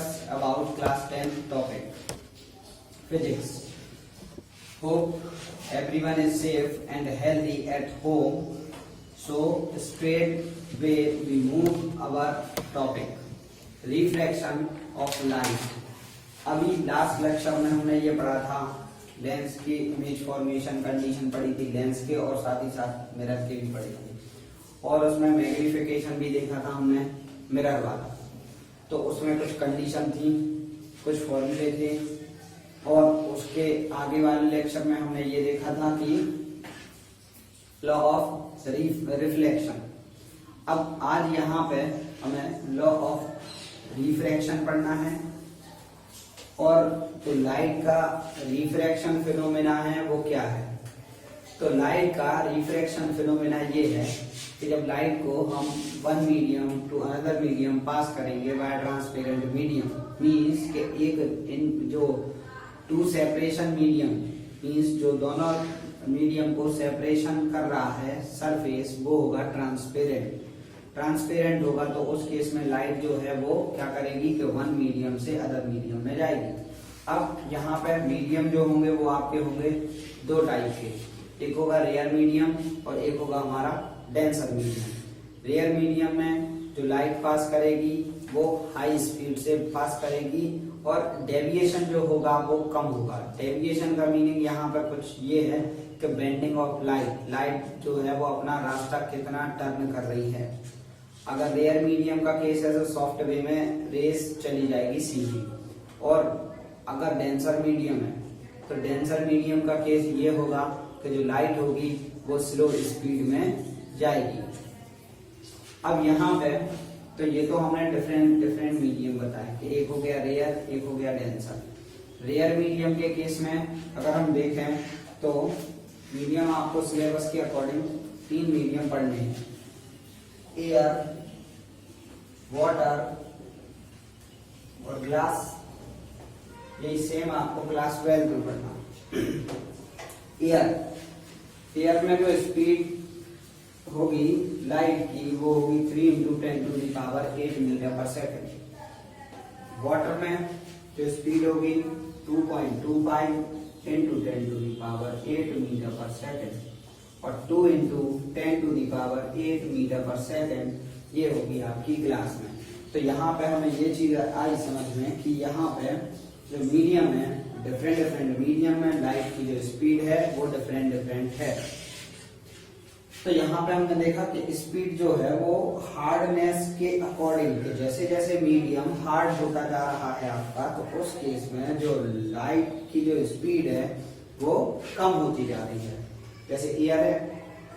discuss about class 10 topic physics. Hope everyone is safe and healthy at home. So straight way we move our topic refraction of light. अभी last lecture में हमने ये पढ़ा था lens की image formation condition पढ़ी थी lens के और साथ ही साथ मिरर के भी पढ़ी थी और उसमें मैग्निफिकेशन भी देखा था हमने मिरर वाला। तो उसमें कुछ कंडीशन थी कुछ फॉर्मूले थे और उसके आगे वाले लेक्चर में हमने ये देखा था कि लॉ ऑफ रिफ्लेक्शन। अब आज यहाँ पे हमें लॉ ऑफ रिफ्रैक्शन पढ़ना है और तो लाइट का रिफ्रैक्शन फिनोमेना है वो क्या है। तो लाइट का रिफ्रैक्शन फिनोमेना ये है कि जब लाइट को हम one medium to another medium pass करेंगे बाय ट्रांसपेरेंट मीडियम मीन्स के एक इन जो टू सेपरेशन मीडियम मीन्स जो दोनों मीडियम को सेपरेशन कर रहा है सरफेस वो होगा ट्रांसपेरेंट होगा। तो उस केस में लाइट जो है वो क्या करेगी कि वन मीडियम से अदर मीडियम में जाएगी। अब यहाँ पे मीडियम जो होंगे वो आपके होंगे दो टाइप के, एक होगा रेयर मीडियम और एक होगा हमारा डेंसर मीडियम। रेयर मीडियम में जो लाइट पास करेगी वो हाई स्पीड से पास करेगी और डेविएशन जो होगा वो कम होगा। डेविएशन का मीनिंग यहाँ पर कुछ ये है कि बेंडिंग ऑफ लाइट जो है वो अपना रास्ता कितना टर्न कर रही है। अगर रेयर मीडियम का केस है तो सॉफ्ट वे में रेस चली जाएगी सीधी, और अगर डेंसर मीडियम है तो डेंसर मीडियम का केस ये होगा कि जो लाइट होगी वो स्लो स्पीड में जाएगी। अब यहाँ पे तो ये तो हमने डिफरेंट मीडियम बताए कि एक हो गया रेयर एक हो गया डेंसर। रेयर मीडियम के केस में अगर हम देखें तो मीडियम आपको सिलेबस के अकॉर्डिंग तीन मीडियम पढ़ने हैं, एयर वाटर और ग्लास। यही सेम आपको क्लास 12 में पढ़ना। एयर में जो स्पीड होगी लाइट की वो होगी 3 × 10⁸ मीटर पर सेकेंड। वाटर में जो स्पीड होगी 2.25 × 10⁸ मीटर पर सेकेंड और 2 × 10⁸ मीटर पर सेकेंड ये होगी आपकी ग्लास में। तो यहाँ पे हमें ये चीज आई समझ में कि यहाँ पे जो मीडियम है डिफरेंट मीडियम में लाइट की जो स्पीड है वो डिफरेंट है। तो यहाँ पे हमने देखा कि स्पीड जो है वो हार्डनेस के अकॉर्डिंग जैसे जैसे मीडियम हार्ड होता जा रहा है आपका तो उस केस में जो लाइट की जो स्पीड है वो कम होती जा रही है। जैसे एयर है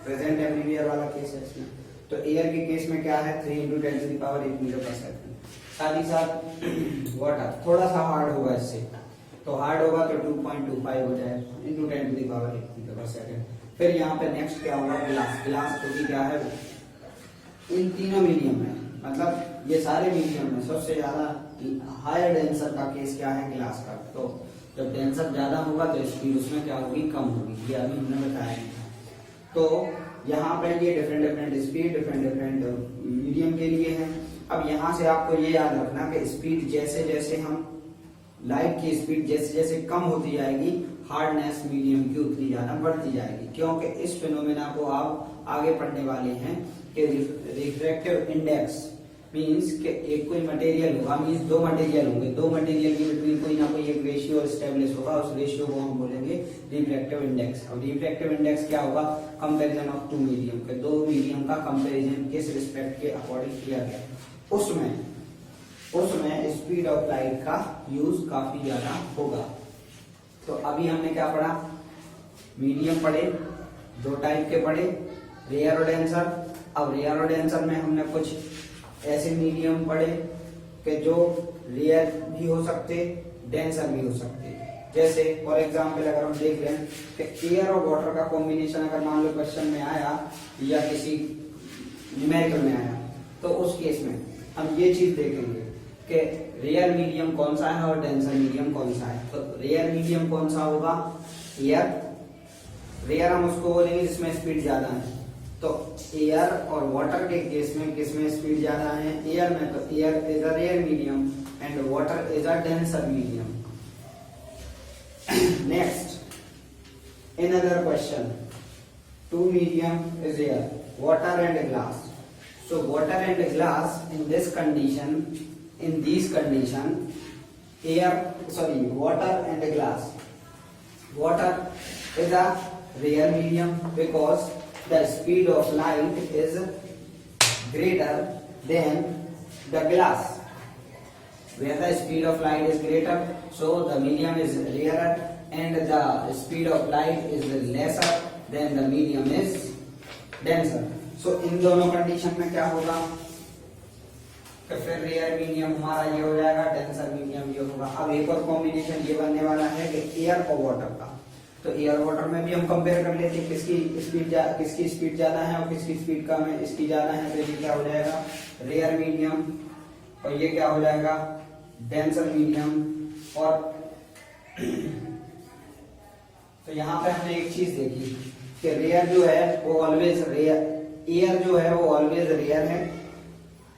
प्रेजेंट एवरीवेयर वाला केस है इसमें, तो एयर के केस में क्या है 3 × 10⁸ मीटर पर सेकेंड। साथ ही साथ वाटर थोड़ा सा हार्ड होगा इससे, तो हार्ड होगा तो 2.25 हो जाए × 10⁸ मीटर पर सेकेंड। फिर यहाँ पे नेक्स्ट क्या होगा ग्लास क्योंकि क्या है इन तीनों मीडियम में मतलब ये सारे मीडियम में सबसे ज्यादा हायर डेंसर का केस क्या है ग्लास का। तो जब डेंसर ज्यादा होगा तो स्पीड उसमें क्या होगी कम होगी, ये अभी हमने बताया नहीं था। तो यहाँ पे ये डिफरेंट स्पीड डिफरेंट मीडियम के लिए है। अब यहाँ से आपको ये याद रखना कि स्पीड जैसे जैसे हम लाइट की स्पीड जैसे जैसे कम होती जाएगी हार्डनेस मीडियम की उतनी ज्यादा बढ़ती जाएगी, क्योंकि इस फिनोमेना को आप आगे पढ़ने वाले हैं कि रिफ्रैक्टिव इंडेक्स मींस कि एक कोई मटेरियल होगा मींस दो मटेरियल होंगे, दो मटेरियल के बिटवीन कोई ना कोई एक रेशियो स्टेब्लिश होगा, उस रेशियो को हम बोलेंगे रिफ्रैक्टिव इंडेक्स। और रिफ्रैक्टिव इंडेक्स क्या होगा कंपैरिजन ऑफ टू मीडियम के दो मीडियम का कंपैरिजन किस रिस्पेक्ट के अकॉर्डिंग किया गया, उसमें स्पीड ऑफ लाइट का यूज काफी ज्यादा होगा। तो अभी हमने क्या पढ़ा मीडियम पढ़े, दो टाइप के पढ़े रेयर और डेंसर। अब रेयर और डेंसर में हमने कुछ ऐसे मीडियम पढ़े कि जो रेयर भी हो सकते डेंसर भी हो सकते। जैसे फॉर एग्जांपल अगर हम देख रहे हैं कि एयर और वाटर का कॉम्बिनेशन अगर मान लो क्वेश्चन में आया या किसी न्यूमेरिकल में आया तो उस केस में हम ये चीज देखेंगे कि रेयर मीडियम कौन सा है और डेंसर मीडियम कौन सा है। तो रेयर मीडियम कौन सा होगा एयर। रेयर हम उसको बोलेंगे जिसमें स्पीड ज्यादा है। तो एयर और वाटर के केस में किसमें स्पीड ज्यादा है एयर में, तो air is a rare medium. and water is a denser medium. Next, another question. Two medium is here, water and glass. So water and glass in this condition, in these condition, water and glass. Water is a rare medium because the speed of light is greater than the glass. Where the speed of light is greater, so the medium is rarer, and the speed of light is lesser, then the medium is denser. So इन दोनों condition में क्या होगा कि फिर rare medium हमारा ये हो जाएगा, डेंसर मीडियम ये होगा. अब एक और कॉम्बिनेशन ये बनने वाला है कि एयर और वाटर का. तो एयर वाटर में भी हम कंपेयर कर लेते हैं किसकी स्पीड ज्यादा है और किसकी स्पीड कम है. इसकी ज्यादा है तो ये क्या हो जाएगा, रेयर मीडियम, और ये क्या हो जाएगा, डेंसर मीडियम. और तो यहाँ पे हमने एक चीज देखी कि रेयर जो है वो ऑलवेज रेयर, एयर जो है वो ऑलवेज रेयर है,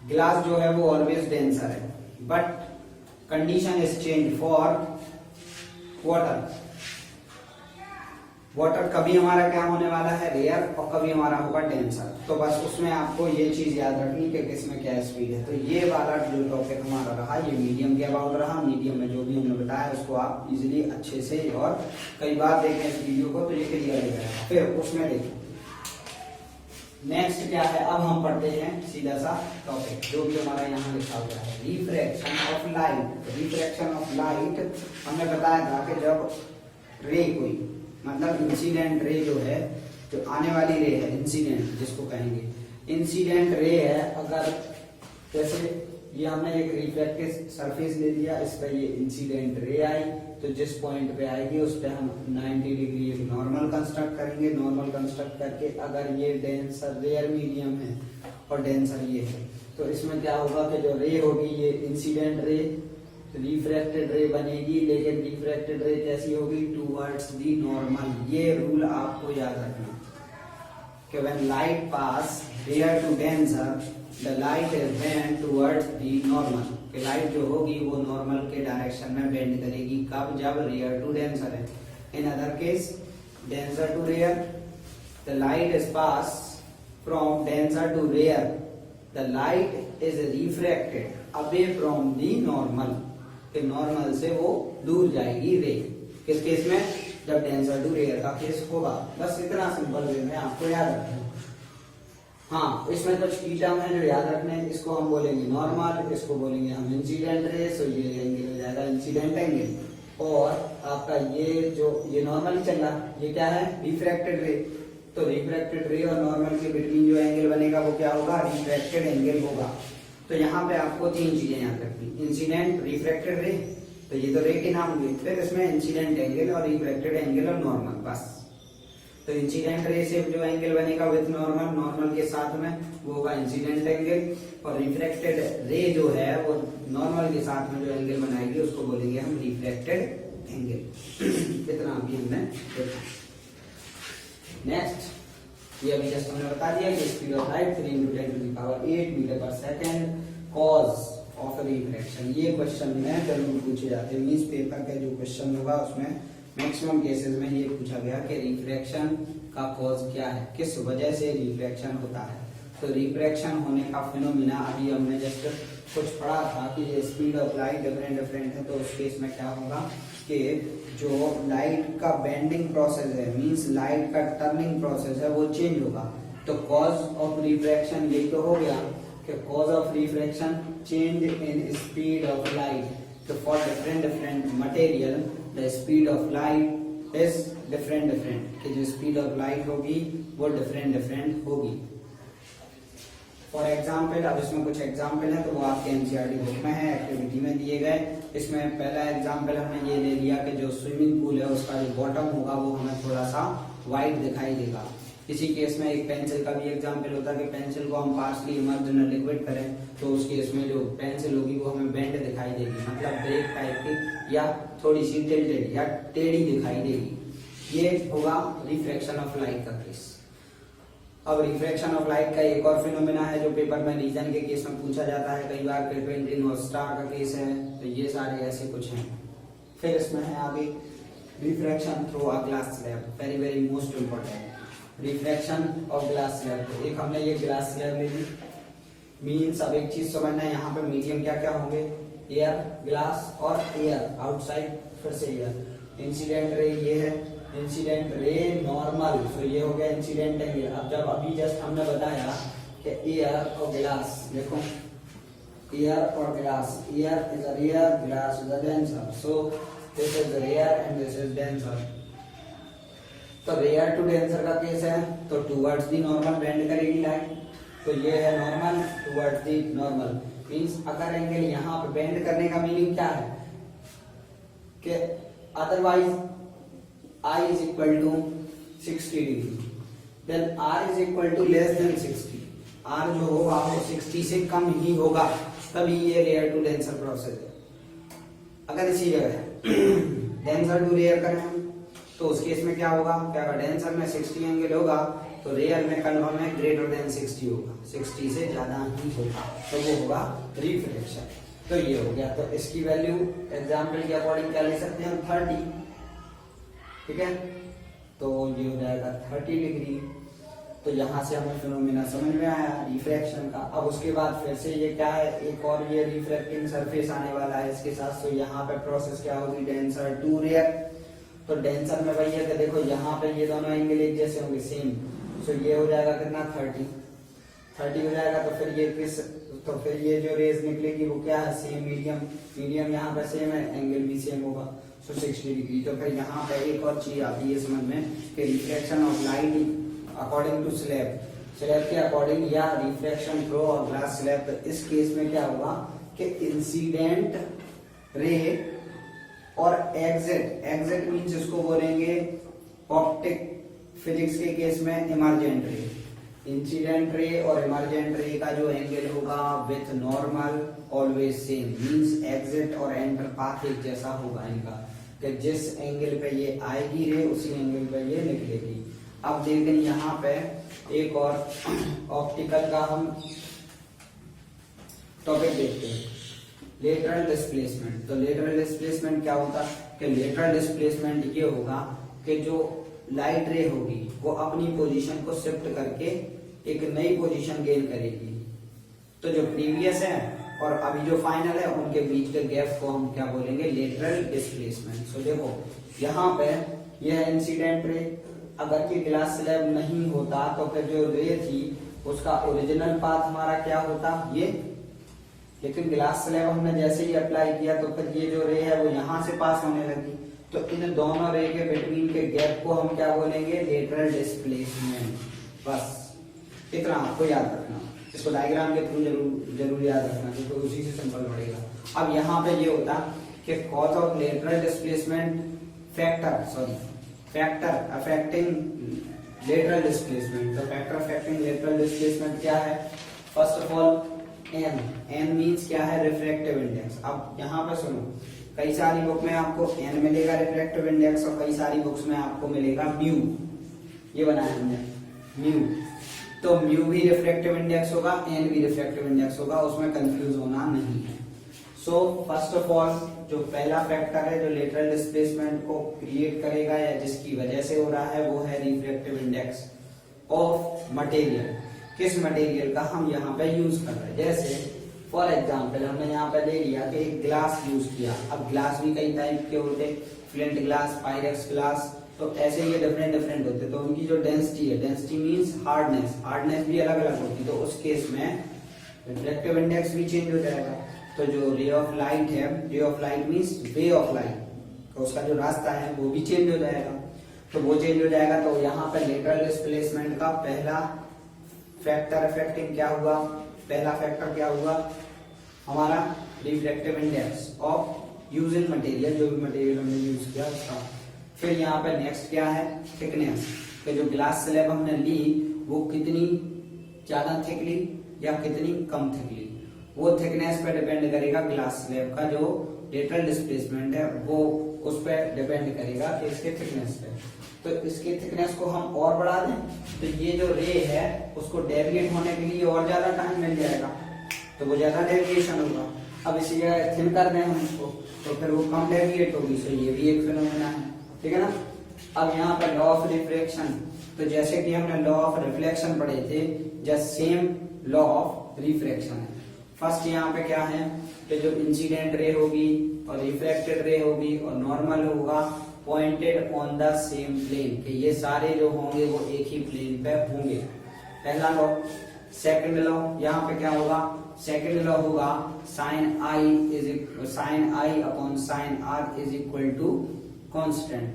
ग्लास जो है वो ऑलवेज डेंसर है. But condition is change for water. Water कभी हमारा क्या होने वाला है, रेयर, और कभी हमारा होगा डेंसर. तो बस उसमें आपको ये चीज याद रखनी कि किसमें क्या स्पीड है. तो ये वाला जो टॉपिक हमारा रहा ये मीडियम के अबाउट रहा. मीडियम में जो भी हमने बताया उसको आप इजीली अच्छे से और कई बार देखें इस वीडियो को तो ये क्लियर हो जाएगा. फिर उसमें देखिए नेक्स्ट क्या है. अब हम पढ़ते हैं सीधा सा टॉपिक जो भी हमारा यहाँ लिखा हुआ है, refraction of light. Refraction of light हमने बताया था कि जब रे कोई मतलब इंसिडेंट रे जो है, जो आने वाली रे है, इंसिडेंट जिसको कहेंगे, इंसिडेंट रे है. अगर जैसे ये हमने एक रिफ्लेक्टिव सरफेस ले लिया, इस पर ये इंसिडेंट रे आई, तो जिस पॉइंट पे आएगी उस पे हम 90 डिग्री एक नॉर्मल कंस्ट्रक्ट करेंगे. नॉर्मल कंस्ट्रक्ट करके अगर ये डेंसर रेयर मीडियम है और डेंसर ये है, तो इसमें क्या होगा कि जो रे होगी ये इंसिडेंट रे, रिफ्रैक्टेड रे बनेगी. लेकिन रिफ्रैक्टेड रे कैसी होगी, टूवर्ड्स दी नॉर्मल. ये रूल आपको याद रखना कि when light pass rare to denser the light is bend towards the normal. कि लाइट जो होगी वो नॉर्मल के डायरेक्शन में बेंड करेगी. कब, जब रेयर टू डेंसर है. In other case denser to rare the light is pass from denser to rare the light is refracted away from the normal. Normal से वो दूर जाएगी रे. किस केस में, जब डेंसर टू रेयर का case होगा. बस इतना सिंपल वे में आपको याद रखना. हाँ, इसमें कुछ की टर्म है जो याद रखने. इसको हम बोलेंगे नॉर्मल, इसको बोलेंगे हम इंसिडेंट रे. सो ये एंगल हो जाएगा इंसिडेंट एंगल. और आपका ये नॉर्मल चल रहा, ये क्या है, रिफ्रैक्टेड रे. तो रिफ्रैक्टेड रे और नॉर्मल के बिटवीन जो एंगल बनेगा वो क्या होगा, रिफ्रैक्टेड एंगल होगा. तो यहाँ पे आपको तीन चीजें याद रखनी, इंसिडेंट, रिफ्रैक्टेड रे, तो ये तो रे के नाम हुए. फिर इसमें इंसिडेंट एंगल और रिफ्रैक्टेड एंगल और नॉर्मल. बस तो इंसिडेंट रे से जो एंगल बनेगा विद नॉर्मल, नॉर्मल के साथ में वो होगा इंसिडेंट एंगल. और रिफ्रैक्टेड रे जो है वो नॉर्मल के साथ में जो एंगल बनाएगी उसको बोलेंगे हम रिफ्रैक्टेड एंगल. इतना भी हमने देखा. नेक्स्ट, ये अभी जस्ट हमने बता दिया कि स्पीड ऑफ लाइट 3 × 10⁸ मीटर पर सेकेंड. कॉज ऑफ रिफ्रैक्शन, ये क्वेश्चन में जरूर पूछे जाते हैं. मींस पेपर का जो क्वेश्चन होगा उसमें मैक्सिमम केसेस में ये पूछा गया कि रिफ्रैक्शन का कॉज क्या है, किस वजह से रिफ्रैक्शन होता है. तो रिफ्रैक्शन होने का फिनोमिना अभी हमने जस्ट कुछ पढ़ा था कि ये स्पीड ऑफ लाइट डिफरेंट है. तो उस केस में क्या होगा कि जो लाइट का बेंडिंग प्रोसेस है, मींस लाइट का टर्निंग प्रोसेस है, वो चेंज होगा. तो कॉज ऑफ रिफ्रैक्शन यही तो हो गया कि cause of refraction change in speed of light. तो for different material the speed of light is different. कि जो स्पीड ऑफ लाइट होगी वो डिफरेंट होगी. फॉर एग्जाम्पल, अब इसमें कुछ एग्जाम्पल है तो वो आपके एनसीईआरटी बुक में है, एक्टिविटी में दिए गए. इसमें पहला एग्जाम्पल हमने ये ले लिया कि जो स्विमिंग पूल है उसका जो बॉटम होगा वो हमें थोड़ा सा वाइट दिखाई देगा. इसी केस में एक पेंसिल का भी एग्जाम्पल होता है कि पेंसिल को हम पार्शली इमर्ज्ड इन लिक्विड करें तो उस केस में जो पेंसिल होगी वो हमें बेंड दिखाई देगी, मतलब ब्रेक टाइप की या थोड़ी सी टिल्टेड या टेढ़ी दिखाई देगी. ये होगा रिफ्रैक्शन ऑफ लाइट का केस. अब रिफ्रैक्शन ऑफ लाइट का एक और फिनोमेना है जो पेपर में रीजन के केस में पूछा जाता है कई बार, फिर पेंटिंग और स्टार का केस है, तो ये सारे ऐसे कुछ हैं। फिर इसमें है आगे refraction through a glass slab, very very most important. Refraction of glass slab, तो एक हमने ये ग्लास स्लैब ले ली, मीन्स अब एक चीज समझना है यहाँ पे मीडियम क्या क्या होंगे, एयर, ग्लास और एयर आउटसाइड, फिर से एयर। इंसिडेंट रे ये है, इंसिडेंट रे नॉर्मल, तो ये हो गया इंसिडेंट एंगल। अब जब अभी जस्ट हमने बताया कि एयर और ग्लास, देखो एयर और glass, air is a rare, glass is a denser, so this is rare and this is denser. तो रेयर टू डेंसर का केस है तो टुवर्ड्स दी नॉर्मल बेंड करेगी लाइट, तो ये है normal towards the normal, means अगर angle यहाँ पे बेंड करने का मीनिंग क्या है कि otherwise I is equal to 60 degree, then R is equal to less than 60, R जो होगा वो 60 से कम ही होगा, तभी ये रेयर टू डेंसर प्रोसेस है। अगर इसी जगह डेंसर टू रेयर करें तो उस केस में क्या होगा, क्या डेंसर में 60 एंगल होगा तो रेयर में कन्फर्म है ग्रेटर देन 60 होगा, 60 से ज्यादा ही होगा, तो वो होगा रिफ्रैक्शन। तो ये हो गया, तो इसकी वैल्यू एग्जाम्पल के अकॉर्डिंग क्या ले सकते हैं, 30, ठीक है, तो ये हो जाएगा 30 डिग्री। तो यहाँ से हमें फिनोमेना समझ में आया रिफ्रैक्शन का। अब उसके बाद फिर से ये क्या है, एक और ये रिफ्रैक्टिंग सरफेस आने वाला है इसके साथ, तो यहाँ पे प्रोसेस क्या होगी, डेंसर टू रेयर। तो डेंसर में वही है कि देखो यहाँ पे ये दोनों एंगल एक जैसे होंगे सेम, तो ये हो जाएगा कितना 30 हो जाएगा। तो फिर ये किस, तो फिर ये जो रेज निकलेगी वो क्या है, सेम मीडियम, मीडियम यहाँ पे सेम है, एंगल भी सेम होगा, सो 60 डिग्री। तो फिर यहाँ पे एक और चीज आती है समझ में कि reflection of light according to slab, slab के अकॉर्डिंग या रिफ्लेक्शन थ्रू और ग्लास स्लैब। तो इस केस में क्या होगा कि इंसिडेंट रे और एग्जिट मींस इसको बोलेंगे ऑप्टिक फिजिक्स के केस में इमर्जेंट रे, इंसिडेंट रे और इमर्जेंट रे का जो एंगल होगा with normal always same, means exit और एंटर पाथ एक जैसा होगा इनका, कि जिस एंगल पे ये आएगी रे उसी एंगल पे ये निकलेगी। अब देखें यहाँ पे एक और ऑप्टिकल का हम टॉपिक देखते हैं, लेटरल डिस्प्लेसमेंट। तो लेटरल डिस्प्लेसमेंट क्या होता है कि लेटरल डिस्प्लेसमेंट ये होगा कि जो लाइट रे होगी वो अपनी पोजीशन को शिफ्ट करके एक नई पोजीशन गेन करेगी। तो जो प्रीवियस है और अभी जो फाइनल है उनके बीच के गैप को हम क्या बोलेंगे, लेटरल डिस्प्लेसमेंट। सो देखो यहाँ पे यह इंसिडेंट रे, अगर कि ग्लास स्लैब नहीं होता तो फिर जो रे थी उसका ओरिजिनल पाथ हमारा क्या होता ये, लेकिन ग्लास स्लैब हमने जैसे ही अप्लाई किया तो फिर ये जो रे है वो यहाँ से पास होने लगी, तो इन दोनों रे के बिटवीन के गैप को हम क्या बोलेंगे, लेटरल डिस्प्लेसमेंट। बस इतना आपको याद रखना, इसको डायग्राम के थ्रू जरूर याद रखना, तो उसी से सिंपल पड़ेगा। अब यहाँ पे ये होता कि cause of lateral displacement factor affecting lateral displacement. तो फैक्टर अफेक्टिंग लेटरल डिस्प्लेसमेंट क्या है, first of all N means क्या है, रिफ्रैक्टिव इंडेक्स। अब यहाँ पे सुनो, कई सारी बुक में आपको एन मिलेगा रिफ्रैक्टिव इंडेक्स और कई सारी बुक्स में आपको मिलेगा म्यू, ये बनाया हमने म्यू। तो म्यू भी रिफ्रैक्टिव इंडेक्स होगा, एन भी रिफ्रैक्टिव इंडेक्स होगा, उसमें कंफ्यूज होना नहीं है। सो फर्स्ट ऑफ ऑल जो पहला फैक्टर है जो लेटरल डिस्प्लेसमेंट को क्रिएट करेगा या जिसकी वजह से हो रहा है वो है रिफ्रैक्टिव इंडेक्स ऑफ मटेरियल। किस मटेरियल का हम यहाँ पे यूज कर रहे हैं, जैसे फॉर एग्जाम्पल हमने यहाँ पे ले लिया कि एक ग्लास यूज किया। अब ग्लास भी कई टाइप के होते, फ्लिंट ग्लास, पायरेक्स ग्लास, तो ऐसे ही डिफरेंट होते। तो उनकी जो डेंसिटी है, डेंसिटी मींस हार्डनेस भी अलग अलग होती, तो उस केस में रिफ्रैक्टिव इंडेक्स भी चेंज हो जाएगा। तो जो रे ऑफ लाइट है, ray of light means way of light, तो उसका जो रास्ता है वो भी चेंज हो जाएगा। तो वो चेंज हो जाएगा, तो यहाँ पे लेटरल डिस्प्लेसमेंट का पहला फैक्टर अफेक्टिंग क्या हुआ, पहला फैक्टर क्या हुआ हमारा, refractive index of using material, जो भी मटेरियल हमने यूज किया उसका। फिर यहाँ पे नेक्स्ट क्या है, थिकनेस, कि जो ग्लास स्लैब हमने ली वो कितनी ज्यादा थिक ली या कितनी कम थिक ली, वो थिकनेस पे डिपेंड करेगा ग्लास स्लैब का जो लेटरल डिस्प्लेसमेंट है वो उस पर डिपेंड करेगा कि इसके थिकनेस पे। तो इसके थिकनेस को हम और बढ़ा दें तो ये जो रे है उसको डेविएट होने के लिए और ज्यादा टाइम मिल जाएगा, तो वो ज्यादा डेविएशन होगा। अब इसी जगह थिन कर दें हम इसको तो फिर वो कम डेविएट होगी। सो ये भी एक फिनोमेना है, ठीक है ना। अब यहाँ पर लॉ ऑफ रिफ्लेक्शन, तो जैसे कि हमने लॉ ऑफ रिफ्लेक्शन पढ़े थे, just same law of refraction है। फर्स्ट यहाँ पे क्या है कि जो इंसिडेंट रे होगी और रिफ्रैक्टेड रे होगी और नॉर्मल होगा pointed on the same plane, कि ये सारे जो होंगे वो एक ही प्लेन पे होंगे, पहला लॉ। सेकंड लॉ यहाँ पे क्या होगा, सेकंड लॉ होगा sine I upon sine R is equal to constant.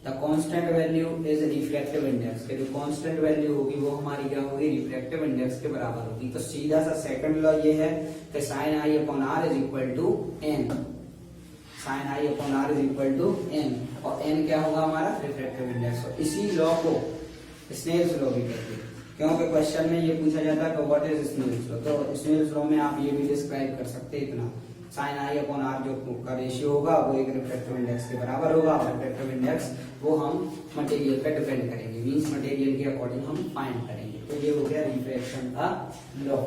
The constant value is refractive index, के जो कांस्टेंट वैल्यू होगी वो हमारी क्या होगी, रिफ्रैक्टिव इंडेक्स के बराबर होगी। तो सीधा सा सेकंड लॉ ये है कि sine I upon R is equal to N, sine I upon R is equal to N, और एन क्या होगा हमारा रिफ्रैक्टिव इंडेक्स। और इसी लॉ को स्नेल्स लॉ भी कहते हैं, क्योंकि क्वेश्चन में ये पूछा जाता है कि व्हाट इज स्नेल्स लॉ। तो स्नेल्स लॉ में आप ये भी डिस्क्राइब कर सकते हैं इतना, साइन आई अपॉन आर जो का रेशियो होगा वो एक रिफ्रैक्टिव इंडेक्स के बराबर होगा। और रिफ्रैक्टिव इंडेक्स वो हम मटेरियल पे डिपेंड करेंगे, मींस मटेरियल के अकॉर्डिंग हम फाइंड करेंगे। तो ये हो गया रिफ्रैक्शन का लॉ।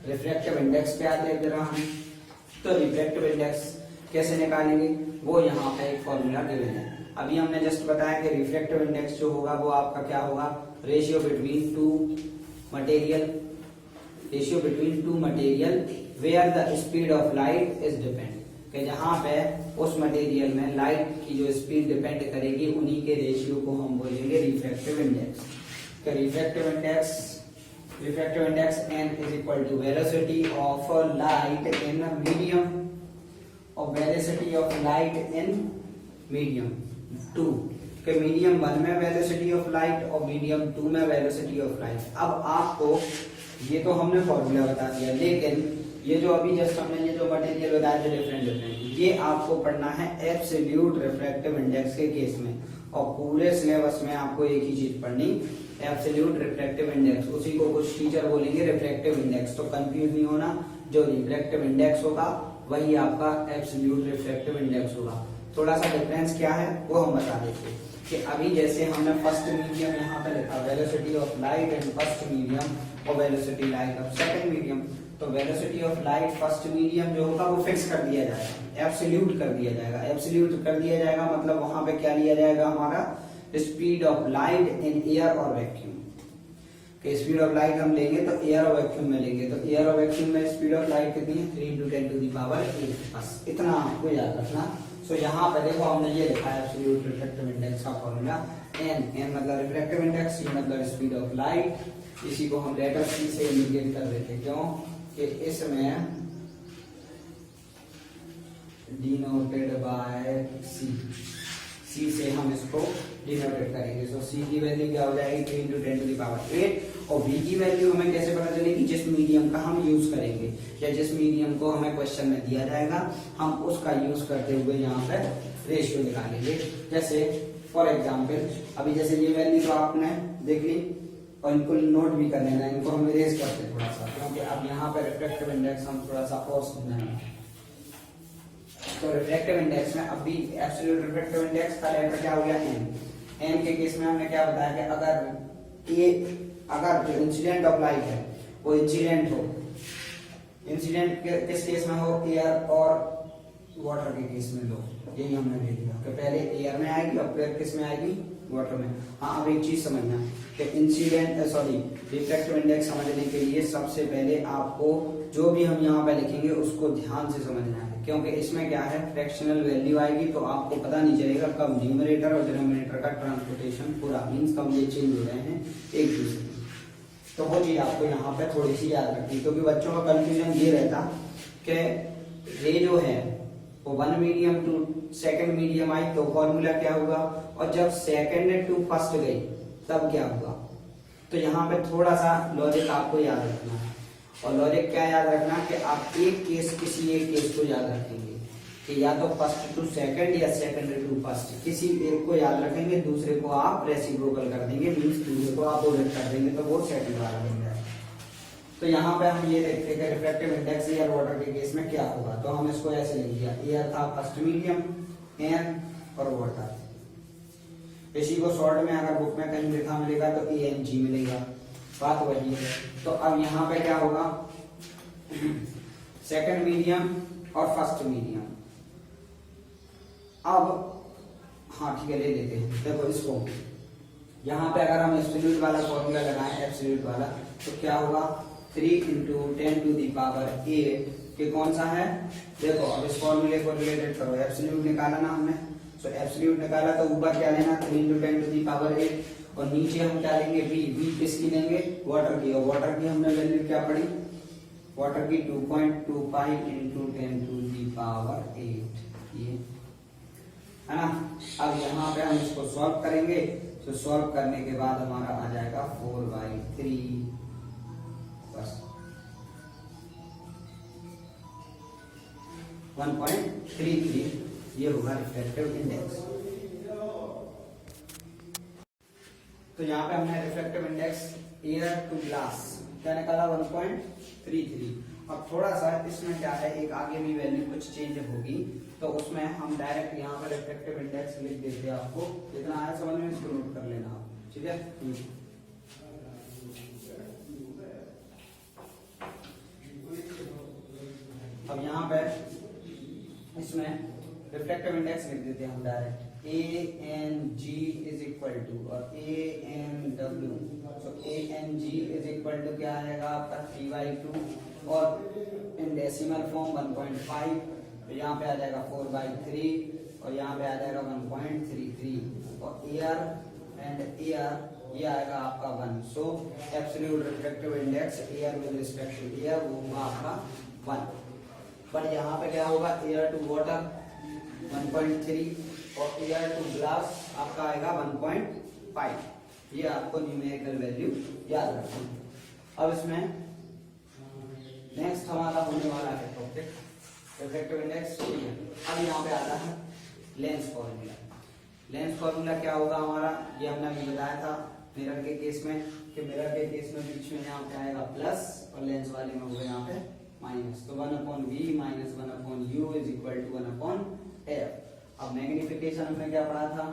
रिफ्रैक्टिव इंडेक्स पे आते हैं जरा हम, तो रिफ्रैक्टिव इंडेक्स कैसे निकालेंगे वो यहाँ पे एक फॉर्मूला गिवन है। अभी हमने जस्ट बताया कि रिफ्रैक्टिव इंडेक्स जो होगा वो आपका क्या होगा, ratio between two material where the speed of light is depend, कि जहां पे उस मटेरियल में लाइट की जो स्पीड डिपेंड करेगी उन्हीं के रेशियो को हम बोलेंगे रिफ्रैक्टिव इंडेक्स। तो refractive index n is equal to velocity of light in medium, और velocity of light in medium 2, कि मीडियम 1 में वेलोसिटी ऑफ लाइट और मीडियम 2 में वेलोसिटी ऑफ लाइट। अब आपको ये तो हमने फॉर्मूला बता दिया, लेकिन ये जो अभी जस्ट हमने ये जो मटेरियल बताया थे डिफरेंट, ये आपको पढ़ना है एब्सोल्यूट रिफ्रैक्टिव इंडेक्स के केस में। और पूरे सिलेबस में आपको एक ही चीज पढ़नी, एब्सोल्यूट रिफ्रैक्टिव इंडेक्स, उसी को कुछ टीचर बोलेंगे रिफ्रैक्टिव इंडेक्स। तो कंफ्यूज नहीं होना, जो रिफ्रैक्टिव इंडेक्स होगा वही आपका एब्सोल्यूट रिफ्रैक्टिव इंडेक्स होगा। थोड़ा सा डिफरेंस क्या है वो हम बता देते कि अभी जैसे हमने फर्स्ट मीडियम यहाँ पे लिखा velocity of light and first medium और velocity light of second medium. तो velocity of light first medium जो होगा वो फिक्स कर दिया जाएगा, एब्सोल्यूट कर दिया जाएगा। एब्सोल्यूट कर दिया जाएगा मतलब वहां पे क्या लिया जाएगा, हमारा speed of light in air और वैक्यूम। कि स्पीड ऑफ लाइट हम लेंगे तो एयर और वैक्यूम में लेंगे, तो एयर और वैक्यूम में स्पीड ऑफ लाइट कितनी है, 3 × 10⁸ बस इतना आपको याद रखना। सो यहाँ पे देखो हमने ये लिखा है एब्सोल्यूट रिफ्रैक्टिव इंडेक्स का फॉर्मूला n मतलब रिफ्रैक्टिव इंडेक्स, c मतलब स्पीड ऑफ लाइट। इसी को हम लेटर c से इंडिकेट कर देते हैं, क्यों कि इसमें डिनोटेड बाय c से हम इसको डिनोटेट करेंगे। सो c की वैल्यू क्या हो जाएगी, 3 × 10⁸ और v की वैल्यू हमें कैसे पता चलेगी, जिस मीडियम का हम यूज करेंगे या जिस मीडियम को हमें क्वेश्चन में दिया जाएगा हम उसका यूज करते हुए यहाँ पे रेशियो निकालेंगे। जैसे फॉर एग्जाम्पल अभी जैसे ये वैल्यू तो आपने देख ली और इनको नोट भी कर लेना, इनको हम इरेज करते हैं थोड़ा सा, क्योंकि अब यहाँ पे रिफ्रैक्टिव इंडेक्स हम थोड़ा सा और समझाएंगे। तो रिफ्रैक्टिव इंडेक्स में अभी एब्सोल्यूट रिफ्रैक्टिव इंडेक्स का लेटर क्या हो गया n के केस में हमने क्या बताया कि अगर जो इंसिडेंट ऑफ लाइट है वो इंसिडेंट हो, इंसिडेंट किस केस में हो, एयर और वाटर के केस में लो, यही हमने दे दिया कि पहले एयर में आएगी और फिर किस में आएगी, वाटर में। हाँ अब एक चीज समझना कि रिफ्रैक्टिव इंडेक्स समझने के लिए सबसे पहले आपको जो भी हम यहाँ पे लिखेंगे उसको ध्यान से समझना है, क्योंकि इसमें क्या है फ्रैक्शनल वैल्यू आएगी तो आपको पता नहीं चलेगा कब न्यूमरेटर और डिनोमिनेटर का ट्रांसपोर्टेशन पूरा मींस कब ये चेंज हो रहे हैं एक दूसरे में। तो वो चीज आपको यहाँ पे थोड़ी सी याद रखनी, क्योंकि बच्चों का कंफ्यूजन ये रहता कि रे जो है वो 1 मीडियम टू सेकंड मीडियम आई तो फॉर्मूला क्या होगा, और जब सेकंड टू फर्स्ट गई तब क्या होगा। तो यहाँ पे थोड़ा सा लॉजिक आपको याद रखना है, और लॉजिक क्या याद रखना कि आप किसी एक केस को याद रखेंगे कि या तो फर्स्ट टू सेकंड या सेकंड टू फर्स्ट, किसी एक को याद रखेंगे, दूसरे को आप रेसिप्रोकल कर देंगे, मींस दूसरे को आप ओरेट कर देंगे तो वो सेकंड वाला बन जाएगा। तो यहाँ पे हम ये देखते हैं कि रिफ्रैक्टिव इंडेक्स एयर वाटर के केस में क्या होगा। तो हम इसको ऐसे लिख दिया, एयर था फर्स्ट मीडियम, एन और वाटर। इसी को शॉर्ट में अगर बुक में कहीं लिखा मिलेगा तो ANG मिलेगा, बात वही है। तो अब यहाँ पे क्या होगा, सेकंड मीडियम और फर्स्ट मीडियम। अब हाँ ठीक है, ले लेते हैं। देखो इसको यहाँ पे अगर हम एब्सोल्यूट वाला फॉर्मूला लगाएं, एब्सोल्यूट वाला, तो क्या होगा 3 × 10⁸ कि कौन सा है। देखो अब इस फॉर्मूले को रिलेटेड करो, एब्सोल्यूट निकाला ना हमने, तो एब्सोल्यूट निकाला तो ऊपर क्या लेना 3 × 10⁸ और नीचे हम क्या लेंगे v किसकी लेंगे, वाटर की। और वाटर की हमने वैल्यू क्या पड़ी, वाटर की 2.25 × 10⁸ ये है ना। अब यहाँ पे हम इसको सॉल्व करेंगे, तो सॉल्व करने के बाद हमारा आ जाएगा 4/3 बस 1.33, ये होगा रिफ्रैक्टिव इंडेक्स। तो यहाँ पे हमने refractive index air to glass क्या निकाला 1.33। अब थोड़ा सा इसमें क्या है, एक आगे भी वैल्यू कुछ चेंज होगी, तो उसमें हम डायरेक्ट यहाँ पर रिफ्रैक्टिव इंडेक्स लिख देते हैं। आपको जितना आया समझ में इसको नोट कर लेना आप, ठीक है। अब यहाँ पे इसमें रिफ्रैक्टिव इंडेक्स लिख देते हैं हम direct, ANG is equal to और ANW। तो ANG इज इक्वल टू क्या आएगा आपका 3/2 और इन डेसिमल फॉर्म 1.5, तो यहाँ पे आ जाएगा 4/3 और यहाँ पे आ जाएगा 1.33 और एयर एंड एयर ये आएगा आपका 1। So absolute refractive index air with respect to air वो होगा आपका 1। पर यहाँ पे क्या होगा, एयर टू वाटर 1.3 और एयर टू ग्लास आपका आएगा 1.5। ये आपको न्यूमेरिकल वैल्यू याद रखना। अब इसमें नेक्स्ट हमारा होने वाला है टॉपिक रिफ्रैक्टिव इंडेक्स। अब यहाँ पे आता है लेंस फॉर्मूला। लेंस फॉर्मूला क्या होगा हमारा, ये हमने अभी बताया था मिरर के केस में, कि मिरर के केस में बीच में यहाँ पे आएगा प्लस और लेंस वाले में होगा यहाँ पे माइनस। तो 1/v minus 1/u is equal to 1/f। अब मैग्निफिकेशन हमने क्या पढ़ा था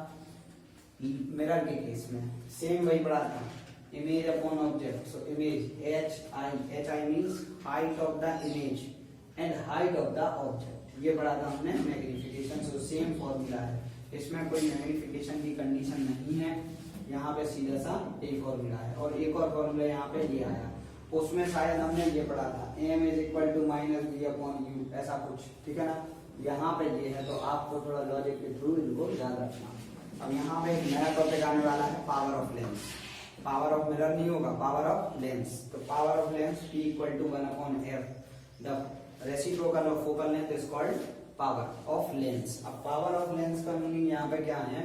मिरर के केस में, सेम वही पढ़ा था, image upon object. So image hi means height of the image and height of the object, ये पढ़ा था हमने मैग्निफिकेशन। सो सेम फॉर्मूला है, इसमें कोई मैग्निफिकेशन की कंडीशन नहीं है, यहाँ पे सीधा सा एक फॉर्मूला है। और एक और फॉर्मूला यहाँ पे ये आया, उसमें शायद हमने ये पढ़ा था m is equal to -v/u ऐसा कुछ, ठीक है ना। यहाँ पे ये है, तो आपको थोड़ा लॉजिक के थ्रू इनको याद रखना। अब यहाँ पे एक नया टॉपिक आने वाला है power of lens. Power of mirror नहीं होगा, पावर ऑफ लेंस। तो power of lens P equal to 1/f। The reciprocal of focal length is called power of lens. अब पावर ऑफ लेंस का मीनिंग यहाँ पे क्या है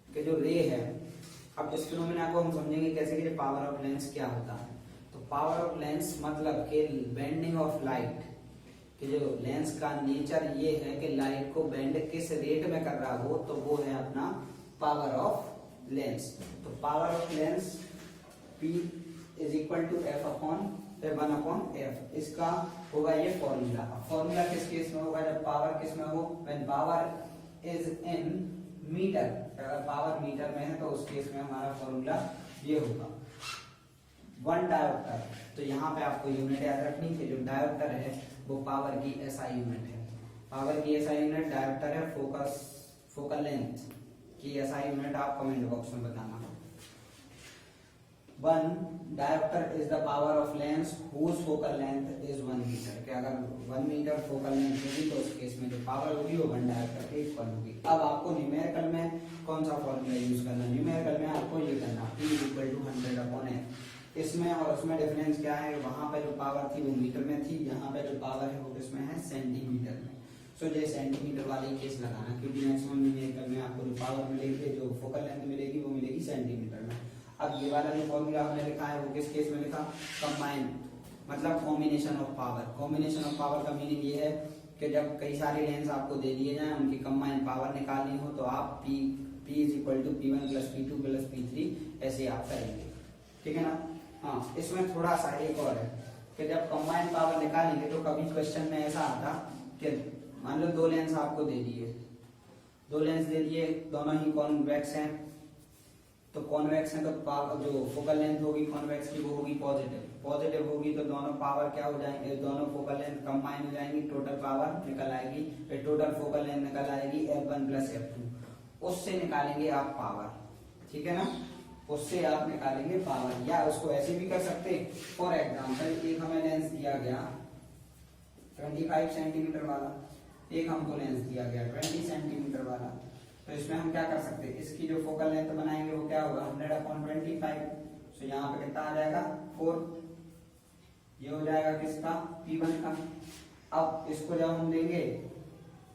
कि जो रे है, अब इस फिनोमेना को हम समझेंगे कैसे कि पावर ऑफ लेंस क्या होता है। तो पावर ऑफ लेंस मतलब कि बेंडिंग ऑफ लाइट, कि जो लेंस का नेचर ये है कि लाइट को बेंड किस रेट में कर रहा हो, तो वो है अपना पावर ऑफ लेंस। तो power of lens P is equal to f/1/f। इसका होगा ये फॉर्मूला। फॉर्मूला किस केस में होगा, जब पावर किस में हो, when power is in meter. अगर पावर मीटर में है तो उस केस में हमारा फॉर्मूला ये होगा 1 डायोप्टर। तो यहाँ पे आपको यूनिट याद रखनी है, जो डायोप्टर है वो पावर की SI यूनिट है। पावर की SI यूनिट डायोप्टर है, फोकल लेंथ की SI यूनिट आप कमेंट बॉक्स में बताना। 1 diopter is the power of lens whose focal length is 1 meter. कि अगर 1 मीटर फोकल लेंथ होगी तो उस केस में जो पावर होगी वो 1 डायोप्टर एक पर होगी। अब आपको न्यूमेरिकल में कौन सा फॉर्मूला यूज करना, न्यूमेरिकल में आपको ये करना P इक्वल टू 100/f। इसमें और उसमें डिफरेंस क्या है, वहां पे जो पावर थी वो मीटर में थी, यहाँ पे जो पावर है वो किसमें है, सेंटीमीटर में। सो ये सेंटीमीटर वाली केस लगाना, क्योंकि मैक्सिमम न्यूमेरिकल में आपको जो पावर मिलेगी, जो फोकल लेंथ मिलेगी वो मिलेगी सेंटीमीटर में। अब ये वाला जो फॉर्मूला हमने लिखा है वो किस केस में लिखा, कंबाइन मतलब combination of power. Combination of power का मीनिंग ये है कि जब कई सारे लेंस आपको दे दिए जाए, उनकी कंबाइन पावर निकालनी हो, तो आप P is equal to P1 + P2 + P3 ऐसे आप करेंगे, ठीक है ना। हाँ, इसमें थोड़ा सा एक और है, कि जब कंबाइन पावर निकालेंगे तो कभी क्वेश्चन में ऐसा आता कि मान लो दो लेंस आपको दे दिए, दो लेंस दे दिए, दोनों ही कॉन्वेक्स हैं, तो कॉन्वेक्स है तो पावर जो फोकल लेंथ होगी कॉन्वेक्स की वो होगी पॉजिटिव, पॉजिटिव होगी तो दोनों पावर क्या हो जाएंगे, दोनों फोकल लेंथ कंबाइन हो जाएंगी, टोटल पावर निकल आएगी, फिर टोटल फोकल लेंथ निकल आएगी F1 प्लस F2, उससे निकालेंगे आप पावर, ठीक है ना, उससे आप निकालेंगे पावर। या उसको ऐसे भी कर सकते, फॉर एग्जाम्पल एक हमें लेंस दिया गया 25 सेंटीमीटर वाला, एक हमको लेंस दिया गया 20 सेंटीमीटर वाला, तो इसमें हम क्या कर सकते हैं, इसकी जो फोकल लेंथ बनाएंगे वो क्या होगा 100/25, तो यहाँ पे कितना आ जाएगा 4, ये हो जाएगा किसका P1 का। अब इसको जब हम देंगे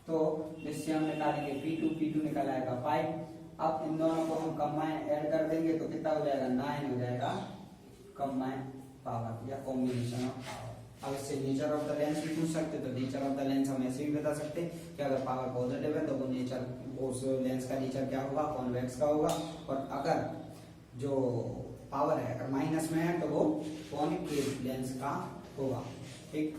तो इससे हम निकालेंगे P2 निकल आएगा 5, अब इन दोनों को हम कंबाइन ऐड कर देंगे तो कितना हो जाएगा 9 हो जाएगा कंबाइन पावर या कॉम्बिनेशन ऑफ पावर। अब इससे नेचर ऑफ द लेंस भी पूछ सकते, तो नेचर ऑफ द लेंस हम ऐसे भी बता सकते कि अगर पावर पॉजिटिव है तो वो नेचर, उस लेंस का नेचर क्या होगा कॉन्वेक्स का होगा, और अगर जो पावर है अगर माइनस में है तो वो कॉन्केव लेंस का होगा, ठीक।